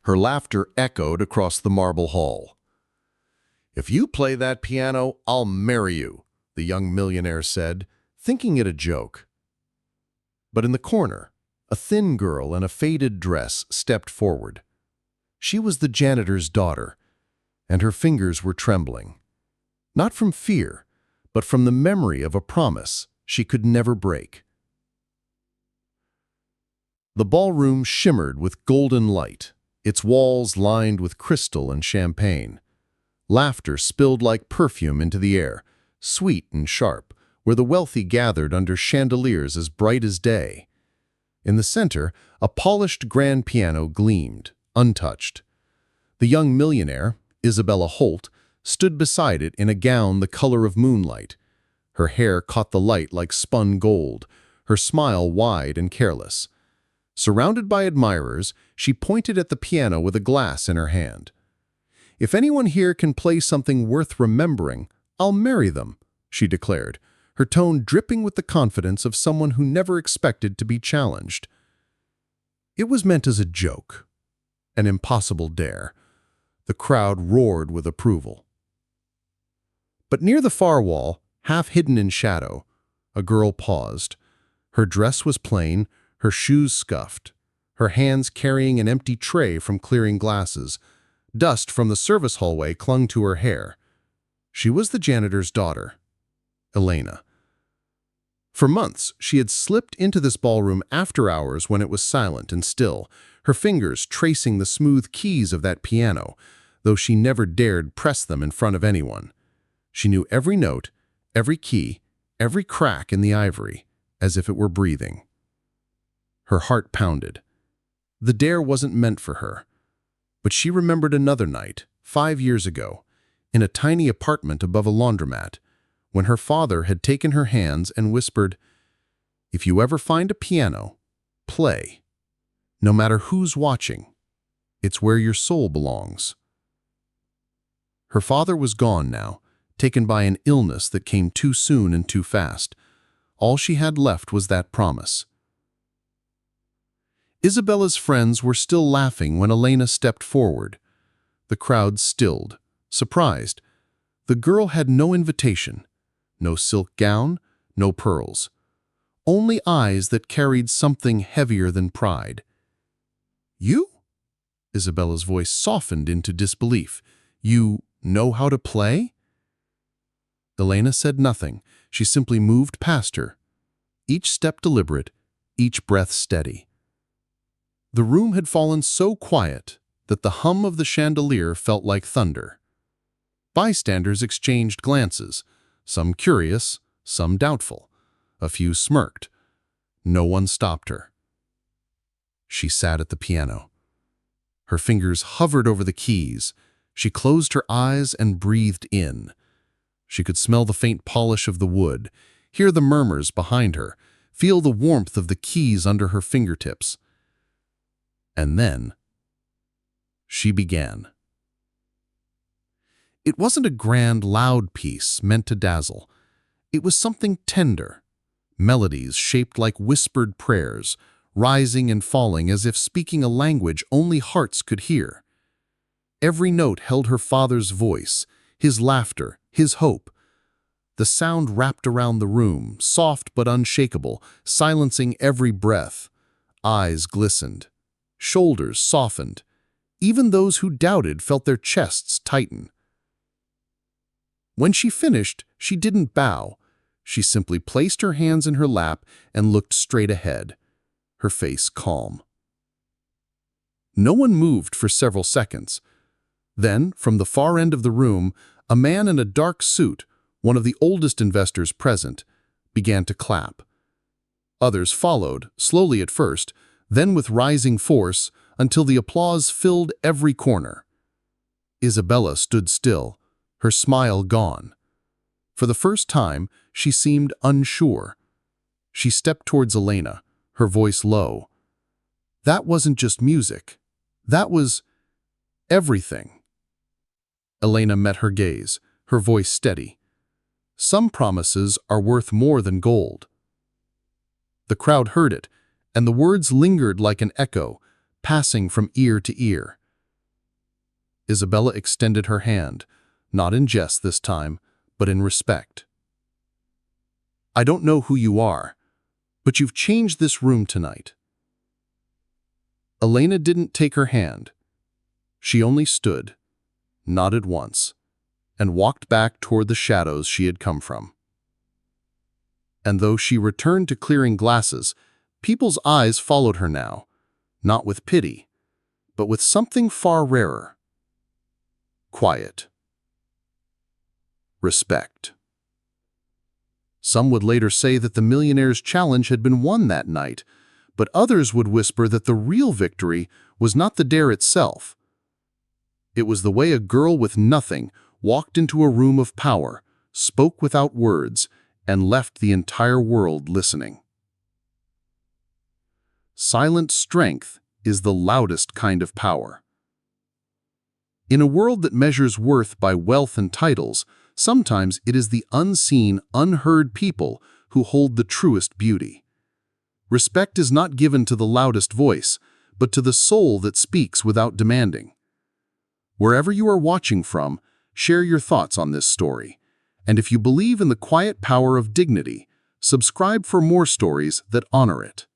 Her laughter echoed across the marble hall. "If you play that piano, I'll marry you," the young millionaire said, thinking it a joke. But in the corner, a thin girl in a faded dress stepped forward. She was the janitor's daughter, and her fingers were trembling. Not from fear, but from the memory of a promise she could never break. The ballroom shimmered with golden light, its walls lined with crystal and champagne. Laughter spilled like perfume into the air, sweet and sharp, where the wealthy gathered under chandeliers as bright as day. In the center, a polished grand piano gleamed, untouched. The young millionaire, Isabella Holt, stood beside it in a gown the color of moonlight. Her hair caught the light like spun gold, her smile wide and careless. Surrounded by admirers, she pointed at the piano with a glass in her hand. "If anyone here can play something worth remembering, I'll marry them," she declared, her tone dripping with the confidence of someone who never expected to be challenged. It was meant as a joke, an impossible dare. The crowd roared with approval. But near the far wall, half hidden in shadow, a girl paused. Her dress was plain, her shoes scuffed, her hands carrying an empty tray from clearing glasses. Dust from the service hallway clung to her hair. She was the janitor's daughter, Elena. For months, she had slipped into this ballroom after hours when it was silent and still, her fingers tracing the smooth keys of that piano, though she never dared press them in front of anyone. She knew every note, every key, every crack in the ivory, as if it were breathing. Her heart pounded. The dare wasn't meant for her. But she remembered another night, 5 years ago, in a tiny apartment above a laundromat, when her father had taken her hands and whispered, "If you ever find a piano, play. No matter who's watching, it's where your soul belongs." Her father was gone now, taken by an illness that came too soon and too fast. All she had left was that promise. Isabella's friends were still laughing when Elena stepped forward. The crowd stilled, surprised. The girl had no invitation, no silk gown, no pearls. Only eyes that carried something heavier than pride. "You?" Isabella's voice softened into disbelief. "You know how to play?" Elena said nothing. She simply moved past her, each step deliberate, each breath steady. The room had fallen so quiet that the hum of the chandelier felt like thunder. Bystanders exchanged glances, some curious, some doubtful. A few smirked. No one stopped her. She sat at the piano. Her fingers hovered over the keys. She closed her eyes and breathed in. She could smell the faint polish of the wood, hear the murmurs behind her, feel the warmth of the keys under her fingertips. And then, she began. It wasn't a grand, loud piece meant to dazzle. It was something tender, melodies shaped like whispered prayers, rising and falling as if speaking a language only hearts could hear. Every note held her father's voice, his laughter, his hope. The sound wrapped around the room, soft but unshakable, silencing every breath. Eyes glistened. Shoulders softened. Even those who doubted felt their chests tighten. When she finished, she didn't bow. She simply placed her hands in her lap and looked straight ahead, her face calm. No one moved for several seconds. Then, from the far end of the room, a man in a dark suit, one of the oldest investors present, began to clap. Others followed, slowly at first, then with rising force, until the applause filled every corner. Isabella stood still, her smile gone. For the first time, she seemed unsure. She stepped towards Elena, her voice low. That wasn't just music. That was everything. Elena met her gaze, her voice steady. Some promises are worth more than gold. The crowd heard it, and the words lingered like an echo, passing from ear to ear. Isabella extended her hand, not in jest this time, but in respect. "I don't know who you are, but you've changed this room tonight." Elena didn't take her hand. She only stood, nodded once, and walked back toward the shadows she had come from. And though she returned to clearing glasses, people's eyes followed her now, not with pity, but with something far rarer. Quiet. Respect. Some would later say that the millionaire's challenge had been won that night, but others would whisper that the real victory was not the dare itself. It was the way a girl with nothing walked into a room of power, spoke without words, and left the entire world listening. Silent strength is the loudest kind of power. In a world that measures worth by wealth and titles, sometimes it is the unseen, unheard people who hold the truest beauty. Respect is not given to the loudest voice, but to the soul that speaks without demanding. Wherever you are watching from, share your thoughts on this story. And if you believe in the quiet power of dignity, subscribe for more stories that honor it.